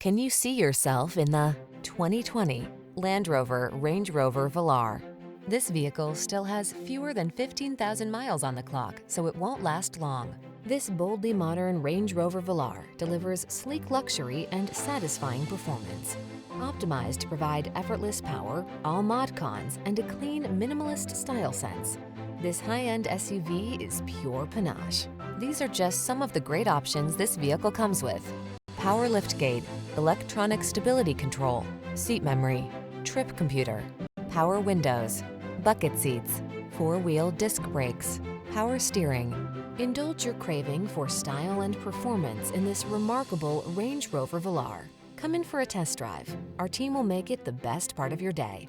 Can you see yourself in the 2020 Land Rover Range Rover Velar? This vehicle still has fewer than 15,000 miles on the clock, so it won't last long. This boldly modern Range Rover Velar delivers sleek luxury and satisfying performance. Optimized to provide effortless power, all mod cons, and a clean, minimalist style sense. This high-end SUV is pure panache. These are just some of the great options this vehicle comes with: power liftgate, electronic stability control, seat memory, trip computer, power windows, bucket seats, four-wheel disc brakes, power steering. Indulge your craving for style and performance in this remarkable Range Rover Velar. Come in for a test drive. Our team will make it the best part of your day.